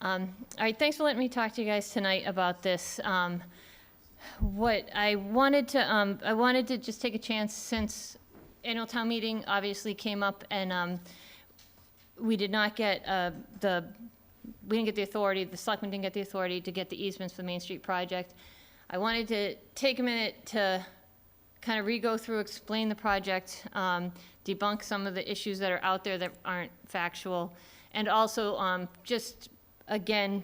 All right, thanks for letting me talk to you guys tonight about this. What I wanted to just take a chance, since annual town meeting obviously came up, and we did not get we didn't get the authority, the selectmen didn't get the authority to get the easements for the Main Street project. I wanted to take a minute to kind of re-go through, explain the project, debunk some of the issues that are out there that aren't factual, and also just, again,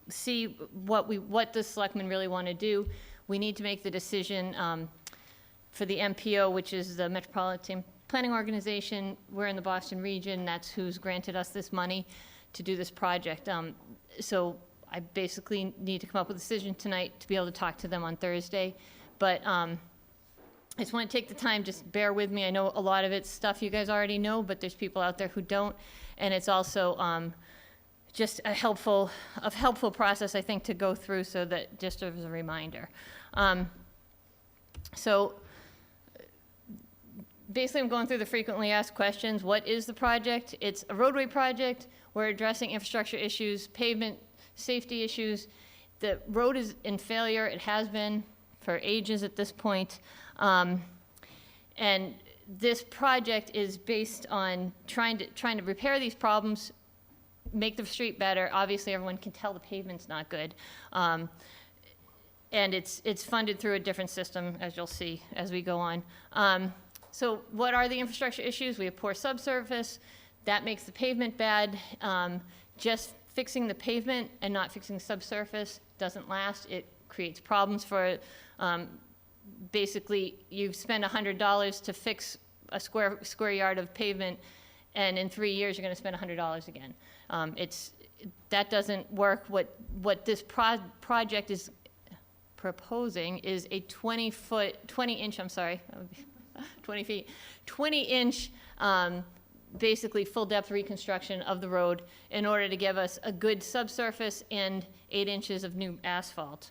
see what the selectmen really want to do. We need to make the decision for the MPO, which is the Metropolitan Planning Organization. We're in the Boston region. That's who's granted us this money to do this project. So I basically need to come up with a decision tonight to be able to talk to them on Thursday. But I just want to take the time, just bear with me. I know a lot of it's stuff you guys already know, but there's people out there who don't. And it's also just a helpful process, I think, to go through, so that just as a reminder. So basically, I'm going through the frequently asked questions. What is the project? It's a roadway project. We're addressing infrastructure issues, pavement safety issues. The road is in failure. It has been for ages at this point. And this project is based on trying to repair these problems, make the street better. Obviously, everyone can tell the pavement's not good. And it's funded through a different system, as you'll see as we go on. So what are the infrastructure issues? We have poor subsurface. That makes the pavement bad. Just fixing the pavement and not fixing the subsurface doesn't last. It creates problems for, basically, you spend $100 to fix a square yard of pavement, and in 3 years, you're gonna spend $100 again. That doesn't work. What this project is proposing is a 20 inch, basically full depth reconstruction of the road in order to give us a good subsurface and 8 inches of new asphalt.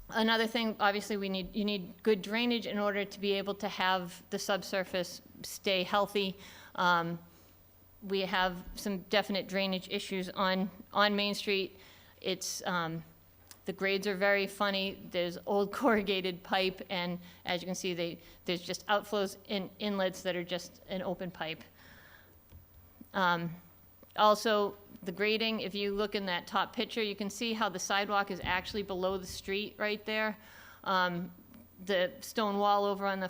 Another thing, obviously, you need good drainage in order to be able to have the subsurface stay healthy. We have some definite drainage issues on Main Street. It's, the grades are very funny. There's old corrugated pipe, and as you can see, there's just outflows in inlets that are just an open pipe. Also, the grading, if you look in that top picture, you can see how the sidewalk is actually below the street right there. The stone wall over on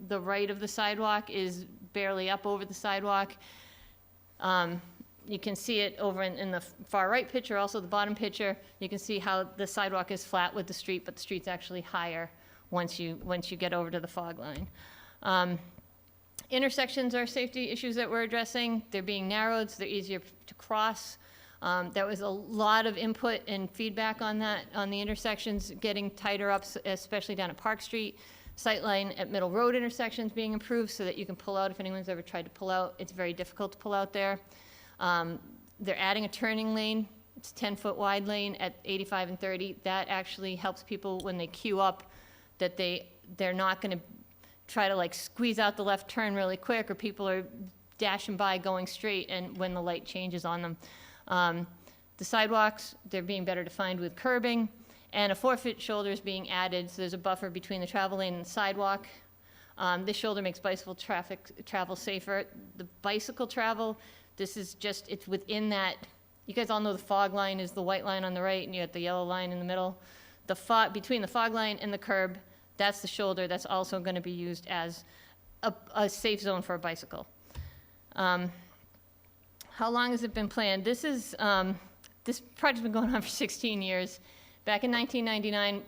the right of the sidewalk is barely up over the sidewalk. You can see it over in the far right picture, also the bottom picture. You can see how the sidewalk is flat with the street, but the street's actually higher once you get over to the fog line. Intersections are safety issues that we're addressing. They're being narrowed, so they're easier to cross. There was a lot of input and feedback on that, on the intersections getting tighter up, especially down at Park Street. Sightline at Middle Road intersections being improved so that you can pull out if anyone's ever tried to pull out. It's very difficult to pull out there. They're adding a turning lane. It's a 10-foot wide lane at 85 and 30. That actually helps people when they queue up, that they're not going to try to like squeeze out the left turn really quick, or people are dashing by going straight and when the light changes on them. The sidewalks, they're being better defined with curbing, and a 4-foot shoulder is being added, so there's a buffer between the travel lane and the sidewalk. This shoulder makes bicycle travel safer. The bicycle travel, this is just, it's within that. You guys all know the fog line is the white line on the right, and you have the yellow line in the middle. Between the fog line and the curb, that's the shoulder. That's also going to be used as a safe zone for a bicycle. How long has it been planned? This project's been going on for 16 years. Back in 1999,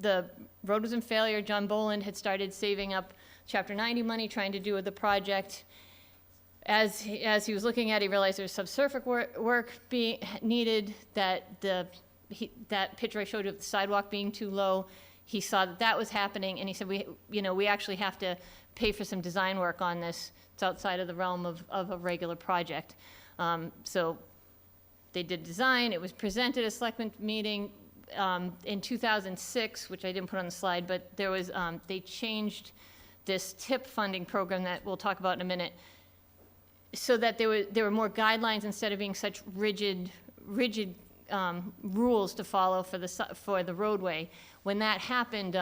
the road was in failure. John Boland had started saving up Chapter 90 money, trying to do the project. As he was looking at it, he realized there was subsurface work being needed, that picture I showed you of the sidewalk being too low. He saw that was happening, and he said, we actually have to pay for some design work on this. It's outside of the realm of a regular project. So they did design. It was presented at a selectmen meeting in 2006, which I didn't put on the slide, but there was, they changed this TIP funding program that we'll talk about in a minute. so that there were more guidelines instead of being such rigid rules to follow for the roadway. When that happened,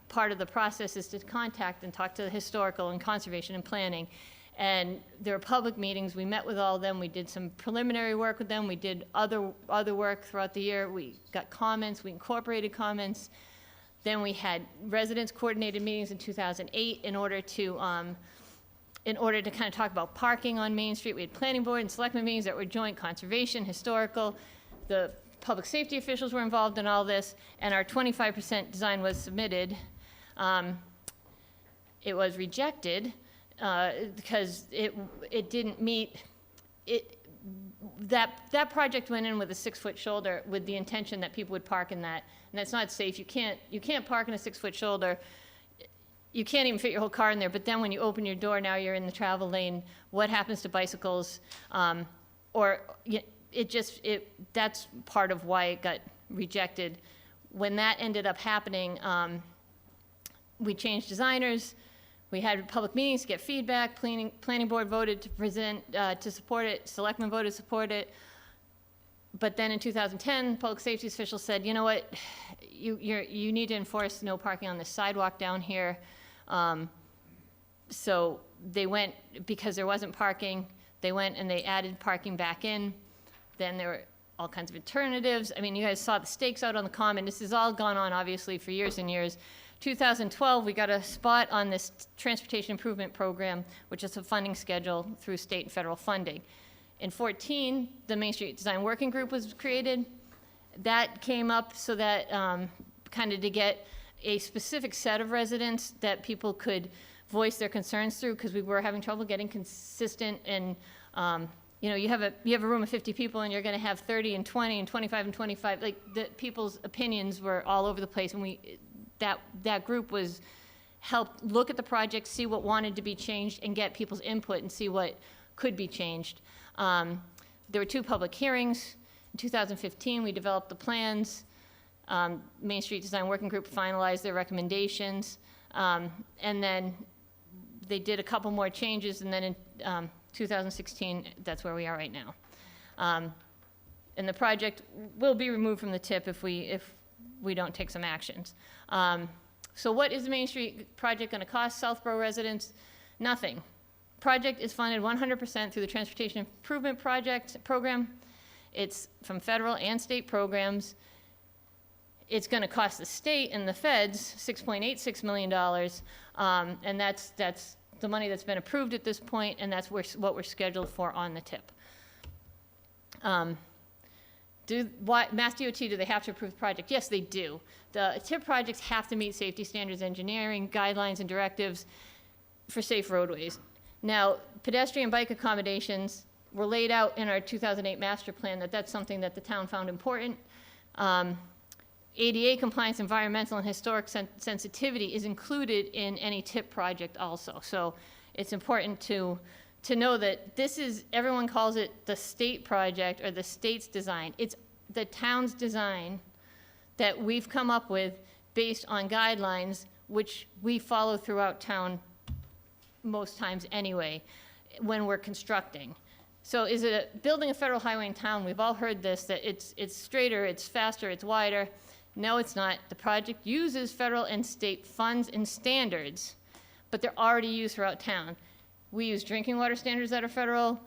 part of the process is to contact and talk to the historical and conservation and planning. And there were public meetings. We met with all of them. We did some preliminary work with them. We did other work throughout the year. We got comments. We incorporated comments. Then we had residents coordinated meetings in 2008 in order to kind of talk about parking on Main Street. We had planning board and selectmen meetings that were joint, conservation, historical. The public safety officials were involved in all this, and our 25% design was submitted. It was rejected because it didn't meet it. That project went in with a 6-foot shoulder with the intention that people would park in that, and that's not safe. You can't park in a 6-foot shoulder. You can't even fit your whole car in there. But then when you open your door, now you're in the travel lane. What happens to bicycles? That's part of why it got rejected. When that ended up happening, we changed designers. We had public meetings to get feedback. Planning board voted to present, to support it. Selectmen voted to support it. But then in 2010, public safety officials said, you know what, you need to enforce no parking on the sidewalk down here. So they went, because there wasn't parking, they went and they added parking back in. Then there were all kinds of alternatives. I mean, you guys saw the stakes out on the common. This has all gone on, obviously, for years and years. 2012, we got a spot on this transportation improvement program, which is a funding schedule through state and federal funding. In 2014, the Main Street Design Working Group was created. That came up so that kind of to get a specific set of residents that people could voice their concerns through, because we were having trouble getting consistent. And you have a room of 50 people, and you're going to have 30 and 20 and 25 and 25. Like, the people's opinions were all over the place, and that group was helped look at the project, see what wanted to be changed, and get people's input and see what could be changed. There were 2 public hearings. In 2015, we developed the plans. Main Street Design Working Group finalized their recommendations. And then they did a couple more changes, and then in 2016, that's where we are right now. And the project will be removed from the TIP if we don't take some actions. So what is the Main Street project going to cost Southborough residents? Nothing. Project is funded 100% through the Transportation Improvement Program. It's from federal and state programs. It's going to cost the state and the feds $6.86 million, and that's the money that's been approved at this point, and that's what we're scheduled for on the TIP. Mass DOT, do they have to approve the project? Yes, they do. The TIP projects have to meet safety standards, engineering, guidelines, and directives for safe roadways. Now, pedestrian bike accommodations were laid out in our 2008 master plan that's something that the town found important. ADA compliance, environmental, and historic sensitivity is included in any TIP project also. So it's important to know that this is, everyone calls it the state project or the state's design. It's the town's design that we've come up with based on guidelines, which we follow throughout town most times anyway, when we're constructing. So is it building a federal highway in town? We've all heard this, that it's straighter, it's faster, it's wider. No, it's not. The project uses federal and state funds and standards, but they're already used throughout town. We use drinking water standards that are federal.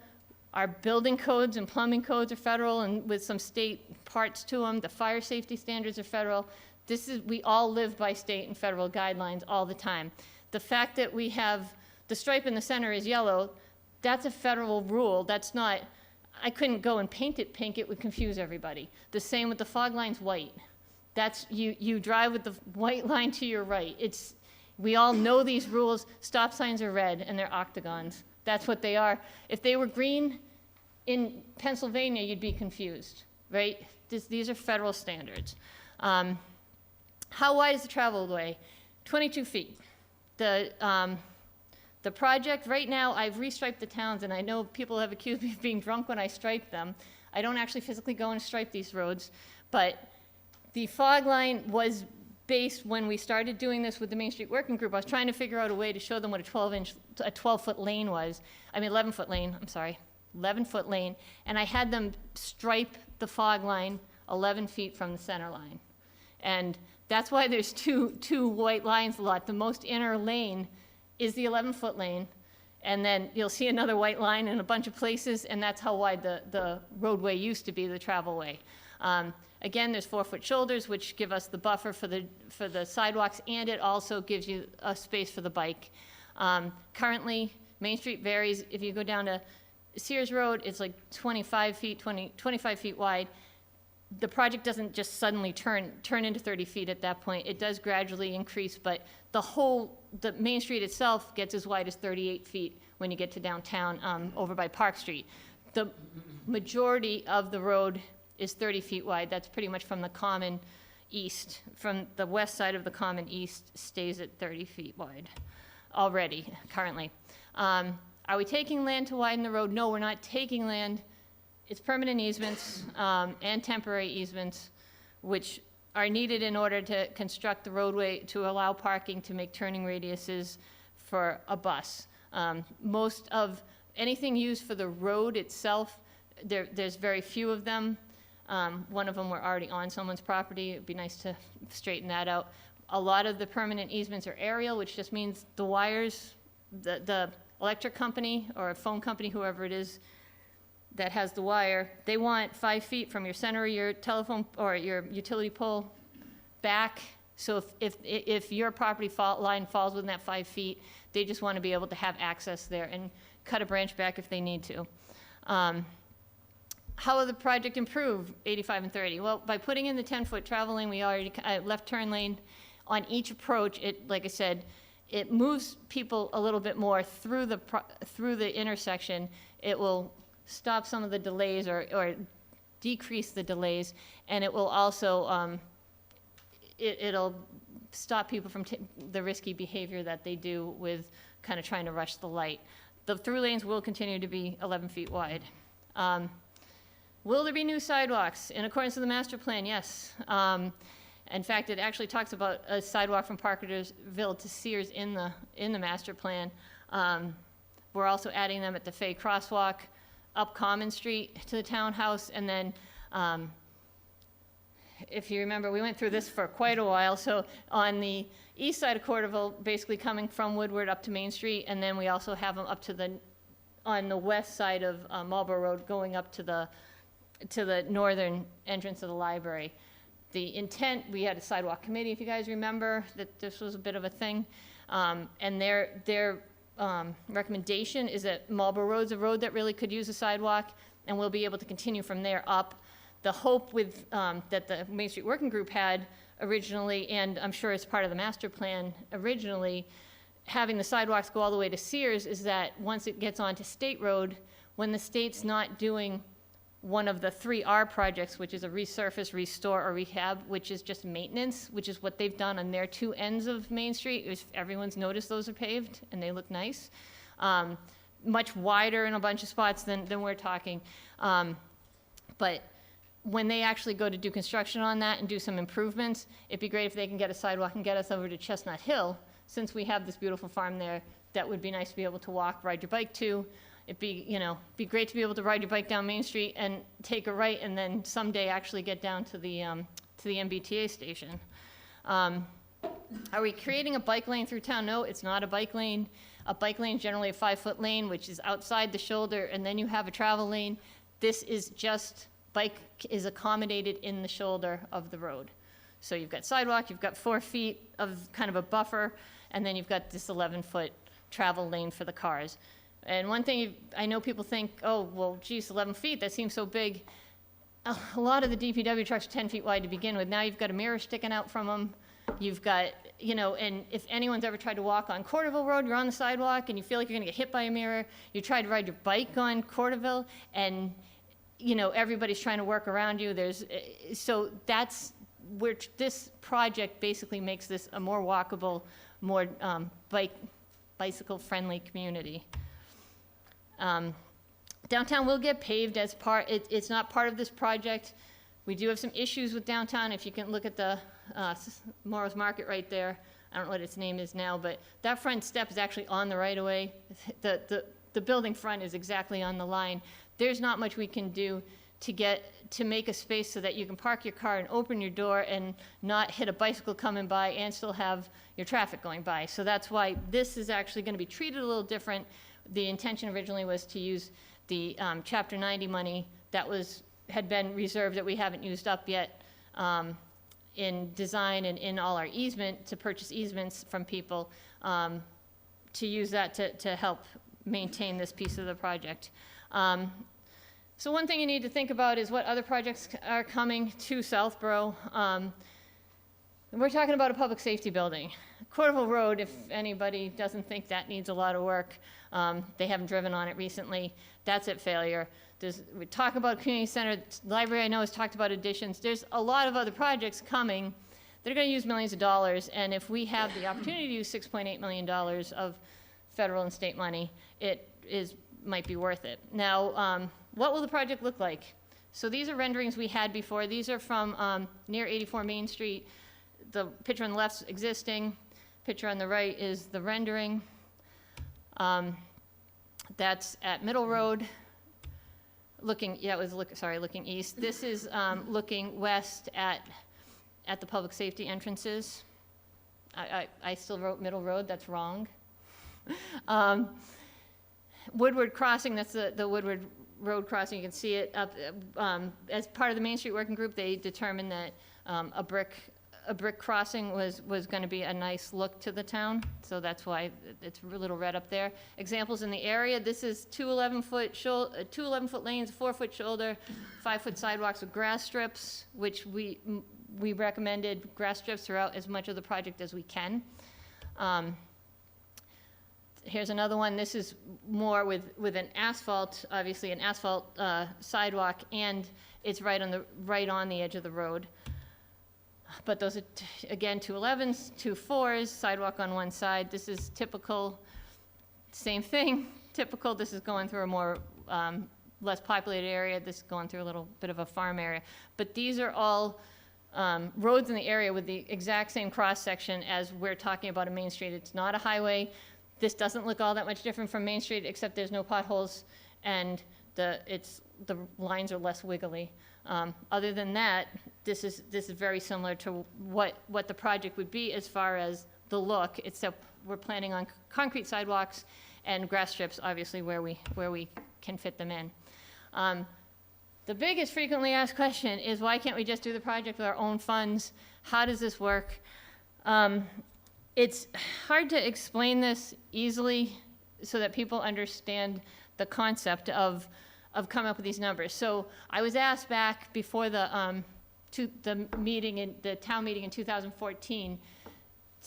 Our building codes and plumbing codes are federal, and with some state parts to them. The fire safety standards are federal. We all live by state and federal guidelines all the time. The fact that we have the stripe in the center is yellow, that's a federal rule. That's not, I couldn't go and paint it pink, it would confuse everybody. The same with the fog line's white. That's, you drive with the white line to your right. We all know these rules. Stop signs are red and they're octagons. That's what they are. If they were green in Pennsylvania, you'd be confused, right? These are federal standards. How wide is the traveled way? 22 feet. The project, right now, I've restriped the towns, and I know people have accused me of being drunk when I stripe them. I don't actually physically go and stripe these roads, but the fog line was based, when we started doing this with the Main Street Working Group, I was trying to figure out a way to show them what a 12-foot lane was. I mean, 11-foot lane, I'm sorry, 11-foot lane. And I had them stripe the fog line 11 feet from the center line. And that's why there's two white lines a lot. The most inner lane is the 11-foot lane. And then you'll see another white line in a bunch of places, and that's how wide the roadway used to be, the travel way. Again, there's 4-foot shoulders, which give us the buffer for the sidewalks, and it also gives you a space for the bike. Currently, Main Street varies. If you go down to Sears Road, it's like 25 feet wide. The project doesn't just suddenly turn into 30 feet at that point. It does gradually increase, but the Main Street itself gets as wide as 38 feet when you get to downtown, over by Park Street. The majority of the road is 30 feet wide. That's pretty much from the common east. From the west side of the common east stays at 30 feet wide already, currently. Are we taking land to widen the road? No, we're not taking land. It's permanent easements and temporary easements, which are needed in order to construct the roadway to allow parking to make turning radiuses for a bus. Most of anything used for the road itself, there's very few of them. One of them were already on someone's property. It'd be nice to straighten that out. A lot of the permanent easements are aerial, which just means the wires, the electric company or a phone company, whoever it is that has the wire, they want 5 feet from your center of your telephone or your utility pole back. So if your property line falls within that 5 feet, they just want to be able to have access there and cut a branch back if they need to. How will the project improve 85 and 30? Well, by putting in the 10-foot travel lane, we already, left turn lane on each approach, like I said, it moves people a little bit more through the intersection. It will stop some of the delays or decrease the delays, and it will also, it'll stop people from the risky behavior that they do with kind of trying to rush the light. The through lanes will continue to be 11 feet wide. Will there be new sidewalks? In accordance with the master plan, yes. In fact, it actually talks about a sidewalk from Parkersville to Sears in the master plan. We're also adding them at the Fay Crosswalk, up Common Street to the townhouse, and then if you remember, we went through this for quite a while. So on the east side of Corderville, basically coming from Woodward up to Main Street, and then we also have them up to on the west side of Marlborough Road, going up to the northern entrance of the library. The intent, we had a sidewalk committee, if you guys remember, that this was a bit of a thing, and their recommendation is that Marlborough Road's a road that really could use a sidewalk, and we'll be able to continue from there up. The hope with that the Main Street Working Group had originally, and I'm sure it's part of the master plan originally, having the sidewalks go all the way to Sears, is that once it gets onto State Road, when the state's not doing one of the 3R projects, which is a resurface, restore, or rehab, which is just maintenance, which is what they've done on their two ends of Main Street. If everyone's noticed, those are paved and they look nice. Much wider in a bunch of spots than we're talking. But when they actually go to do construction on that and do some improvements, it'd be great if they can get a sidewalk and get us over to Chestnut Hill, since we have this beautiful farm there. That would be nice to be able to walk, ride your bike to. It'd be great to be able to ride your bike down Main Street and take a right, and then someday actually get down to the MBTA station. Are we creating a bike lane through town? No, it's not a bike lane. A bike lane is generally a 5-foot lane, which is outside the shoulder, and then you have a travel lane. This is just, bike is accommodated in the shoulder of the road. So you've got sidewalk, you've got 4 feet of kind of a buffer, and then you've got this 11-foot travel lane for the cars. And one thing, I know people think, oh, well, geez, 11 feet, that seems so big. A lot of the DPW trucks are 10 feet wide to begin with. Now you've got a mirror sticking out from them. You've got, and if anyone's ever tried to walk on Corderville Road, you're on the sidewalk and you feel like you're gonna get hit by a mirror. You try to ride your bike on Corderville and, everybody's trying to work around you. So that's where this project basically makes this a more walkable, more bicycle-friendly community. Downtown will get paved as it's not part of this project. We do have some issues with downtown. If you can look at the Morrow's Market right there. I don't know what its name is now, but that front step is actually on the right of way. The building front is exactly on the line. There's not much we can do to make a space so that you can park your car and open your door and not hit a bicycle coming by and still have your traffic going by. So that's why this is actually going to be treated a little different. The intention originally was to use the Chapter 90 money that had been reserved that we haven't used up yet in design and in all our easement, to purchase easements from people, to use that to help maintain this piece of the project. So one thing you need to think about is what other projects are coming to Southborough. We're talking about a public safety building. Corderville Road, if anybody doesn't think that needs a lot of work, they haven't driven on it recently, that's at failure. We talk about community center, library I know has talked about additions. There's a lot of other projects coming that are going to use millions of dollars, and if we have the opportunity to use $6.8 million of federal and state money, it might be worth it. Now, what will the project look like? So these are renderings we had before. These are from near 84 Main Street. The picture on the left is existing. Picture on the right is the rendering. That's at Middle Road. Looking east. This is looking west at the public safety entrances. I still wrote Middle Road, that's wrong. Woodward Crossing, that's the Woodward Road crossing, you can see it up. As part of the Main Street Working Group, they determined that a brick crossing was going to be a nice look to the town, so that's why it's a little red up there. Examples in the area, this is two 11-foot lanes, 4-foot shoulder, 5-foot sidewalks with grass strips, which we recommended grass strips throughout as much of the project as we can. Here's another one. This is more with an asphalt, obviously an asphalt sidewalk, and it's right on the edge of the road. But those are, again, 2 11s, 2 4s, sidewalk on one side. This is typical, same thing, typical. This is going through a more less populated area. This is going through a little bit of a farm area. But these are all roads in the area with the exact same cross-section as we're talking about a Main Street. It's not a highway. This doesn't look all that much different from Main Street, except there's no potholes, and the lines are less wiggly. Other than that, this is very similar to what the project would be as far as the look, except we're planning on concrete sidewalks and grass strips, obviously, where we can fit them in. The biggest frequently asked question is, why can't we just do the project with our own funds? How does this work? It's hard to explain this easily so that people understand the concept of coming up with these numbers. So I was asked back before the town meeting in 2014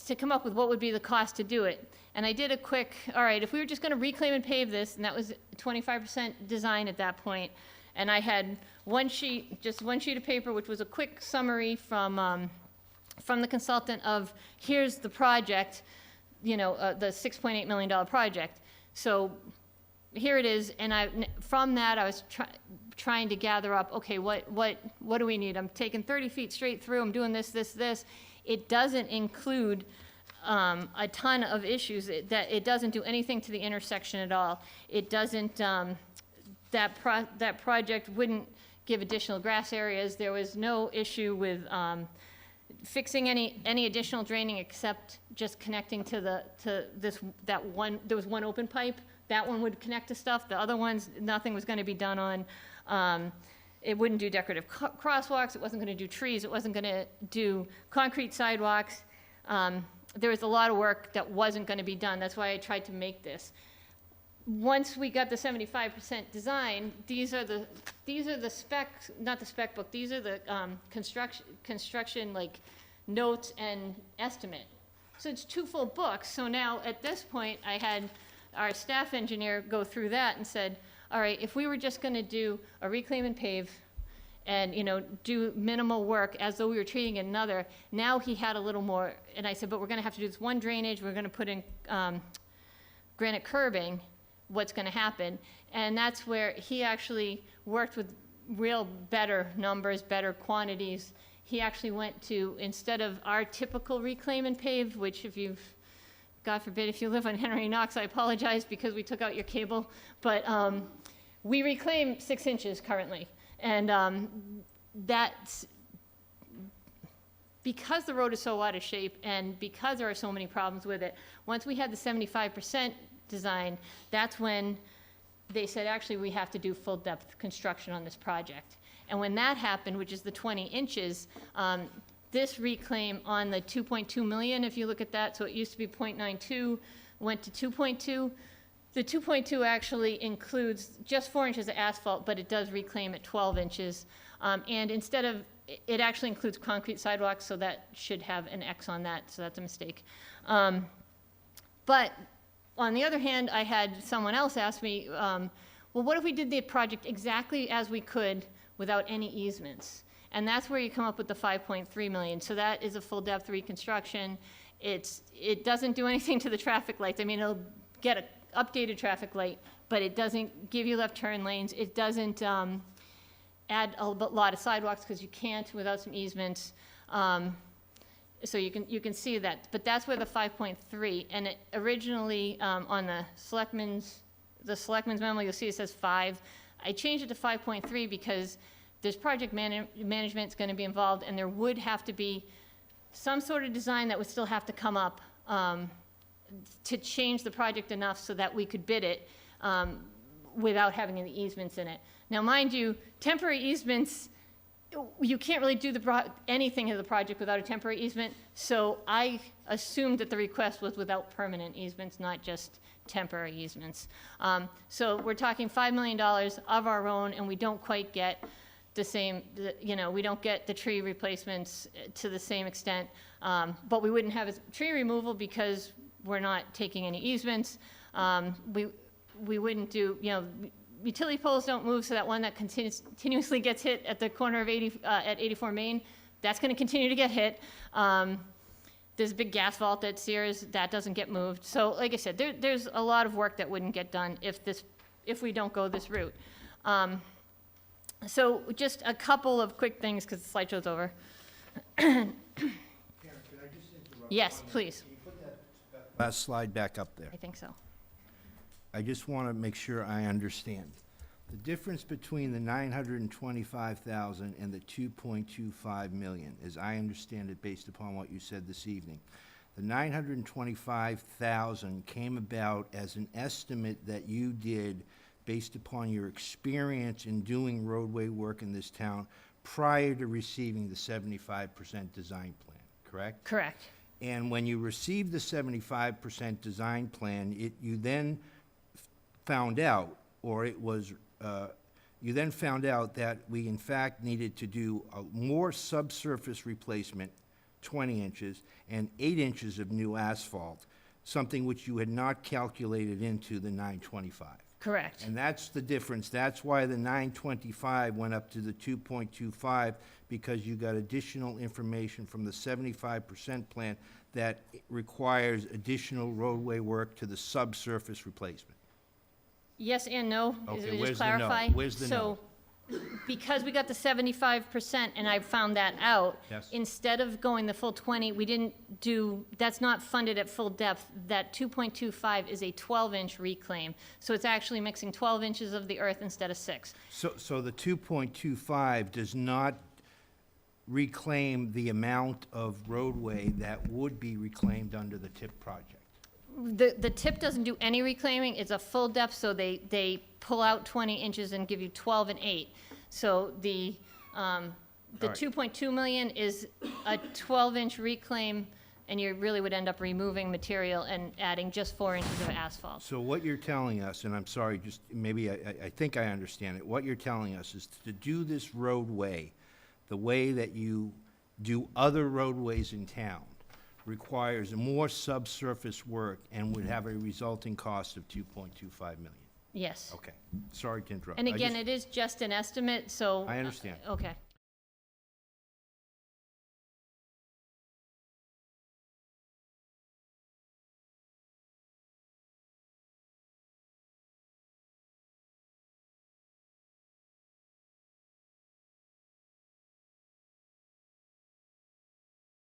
to come up with what would be the cost to do it. And I did a quick, all right, if we were just going to reclaim and pave this, and that was 25% design at that point, and I had just one sheet of paper, which was a quick summary from the consultant of, here's the project, the $6.8 million project. So here it is, and from that I was trying to gather up, okay, what do we need? I'm taking 30 feet straight through, I'm doing this. It doesn't include a ton of issues. It doesn't do anything to the intersection at all. It doesn't, that project wouldn't give additional grass areas. There was no issue with fixing any additional draining except just connecting to that one. There was one open pipe. That one would connect to stuff. The other ones, nothing was going to be done on. It wouldn't do decorative crosswalks. It wasn't going to do trees. It wasn't going to do concrete sidewalks. There was a lot of work that wasn't going to be done. That's why I tried to make this. Once we got the 75% design, these are the specs, not the spec book. These are the construction like notes and estimate. So it's 2 full books. So now at this point, I had our staff engineer go through that and said, all right, if we were just going to do a reclaim and pave and do minimal work as though we were treating another, now he had a little more. And I said, but we're going to have to do this one drainage. We're going to put in granite curbing. What's going to happen? And that's where he actually worked with real better numbers, better quantities. he actually went to, instead of our typical reclaim and pave, which if you've, God forbid, if you live on Henry Knox, I apologize because we took out your cable, but we reclaim 6 inches currently. And that's, because the road is so out of shape and because there are so many problems with it, once we had the 75% design, that's when they said, actually, we have to do full depth construction on this project. And when that happened, which is the 20 inches, this reclaim on the 2.2 million, if you look at that, so it used to be 0.92, went to 2.2. The 2.2 actually includes just 4 inches of asphalt, but it does reclaim at 12 inches. And instead of, it actually includes concrete sidewalks, so that should have an X on that, so that's a mistake. But on the other hand, I had someone else ask me, well, what if we did the project exactly as we could without any easements? And that's where you come up with the 5.3 million. So that is a full depth reconstruction. It doesn't do anything to the traffic lights. I mean, it'll get an updated traffic light, but it doesn't give you left turn lanes. It doesn't add a lot of sidewalks because you can't without some easements. So you can see that, but that's where the 5.3, and it originally on the selectmen's memo, you'll see it says 5. I changed it to 5.3 because there's project management's going to be involved, and there would have to be some sort of design that would still have to come up to change the project enough so that we could bid it without having any easements in it. Now, mind you, temporary easements, you can't really do anything in the project without a temporary easement, so I assumed that the request was without permanent easements, not just temporary easements. So we're talking $5 million of our own, and we don't quite get the same, we don't get the tree replacements to the same extent, but we wouldn't have a tree removal because we're not taking any easements. We wouldn't do, utility poles don't move, so that one that continuously gets hit at the corner of at 84 Main, that's going to continue to get hit. There's a big gas vault at Sears, that doesn't get moved. So like I said, there's a lot of work that wouldn't get done if we don't go this route. So just a couple of quick things, because the slideshow's over. Karen, could I just interrupt? Yes, please. Can you put that last slide back up there? I think so. I just want to make sure I understand. The difference between the 925,000 and the 2.25 million, as I understand it based upon what you said this evening, the 925,000 came about as an estimate that you did based upon your experience in doing roadway work in this town prior to receiving the 75% design plan, correct? Correct. And when you received the 75% design plan, you then found out, or it was, you then found out that we in fact needed to do a more subsurface replacement, 20 inches, and 8 inches of new asphalt, something which you had not calculated into the 925. Correct. And that's the difference. That's why the 925 went up to the 2.25, because you got additional information from the 75% plan that requires additional roadway work to the subsurface replacement. Yes and no. Okay, Just where's the no? clarify. Where's the no? So, because we got the 75% and I found that out, Yes. instead of going the full 20, we didn't do, that's not funded at full depth. That 2.25 is a 12-inch reclaim. So it's actually mixing 12 inches of the earth instead of 6. So the 2.25 does not reclaim the amount of roadway that would be reclaimed under the TIP project? The tip doesn't do any reclaiming. It's a full depth, so they pull out 20 inches and give you 12 and 8. So the right. 2.2 million is a 12-inch reclaim, and you really would end up removing material and adding just 4 inches of asphalt. So what you're telling us, and I'm sorry, just maybe I think I understand it, what you're telling us is to do this roadway the way that you do other roadways in town requires more subsurface work and would have a resulting cost of 2.25 million. Yes. Okay, sorry to interrupt. And again, it is just an estimate, so. I understand. Okay.